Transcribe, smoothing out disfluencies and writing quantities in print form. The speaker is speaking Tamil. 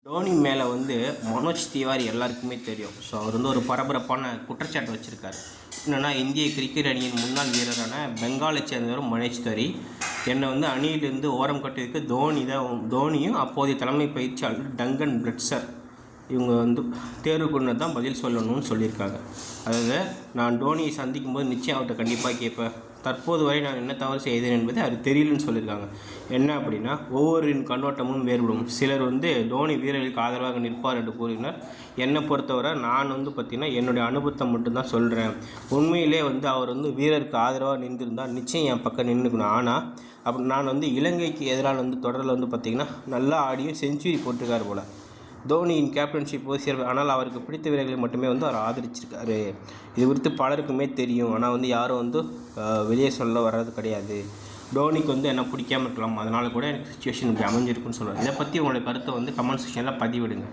டோனி மேலே வந்து மனோஜ் திவாரி எல்லாருக்குமே தெரியும். ஸோ அவர் வந்து ஒரு பரபரப்பான குற்றச்சாட்டு வச்சுருக்காரு. என்னென்னா, இந்திய கிரிக்கெட் அணியின் முன்னாள் வீரரான பெங்காலை சேர்ந்தவர் மனோஜ் திவாரி என்னை வந்து அணியிலிருந்து ஓரம் கட்டியதுக்கு தோனியும் அப்போதைய தலைமை பயிற்சியாளர் டங்கன் பிளட்சர் இவங்க வந்து தேர்வு கொண்டு தான் பதில் சொல்லணும்னு சொல்லியிருக்காங்க. அதாவது, நான் டோனியை சந்திக்கும் போது நிச்சயம் அவர்கிட்ட கண்டிப்பாக கேட்பேன். தற்போது வரை நான் என்ன தவறு செய்தேன் என்பது அது தெரியலன்னு சொல்லியிருக்காங்க. என்ன அப்படின்னா, ஒவ்வொருவரின் கண்ணோட்டமும் வேறுபடும். சிலர் வந்து தோனி வீரர்களுக்கு ஆதரவாக நிற்பார் என்று கூறினார். என்னை பொறுத்தவரை நான் வந்து பார்த்திங்கன்னா என்னுடைய அனுபவத்தை மட்டும்தான் சொல்கிறேன். உண்மையிலே வந்து அவர் வந்து வீரருக்கு ஆதரவாக நின்றுருந்தால் நிச்சயம் என் பக்கம் நின்றுக்கணும். ஆனால் அப்படி நான் வந்து இலங்கைக்கு எதிரான வந்து தொடரில் வந்து பார்த்திங்கன்னா நல்லா ஆடியும் செஞ்சுரி போட்டிருக்கார் போல். தோனியின் கேப்டன்ஷிப் போய் சேர்வு, ஆனால் அவருக்கு பிடித்த வீரர்களை மட்டுமே வந்து அவர் ஆதரிச்சிருக்காரு. இது குறித்து பலருக்குமே தெரியும். ஆனால் வந்து யாரும் வந்து வெளியே சொல்ல வர்றது கிடையாது. டோனிக்கு வந்து என்ன பிடிக்காமல் இருக்கலாம், அதனால் கூட எனக்கு சுச்சுவேஷன் இப்படி அமைஞ்சிருக்குன்னு சொல்லுவார். இதை பற்றி உங்களுடைய கருத்தை வந்து கமெண்ட் செக்ஷனில் பதிவிடுங்க.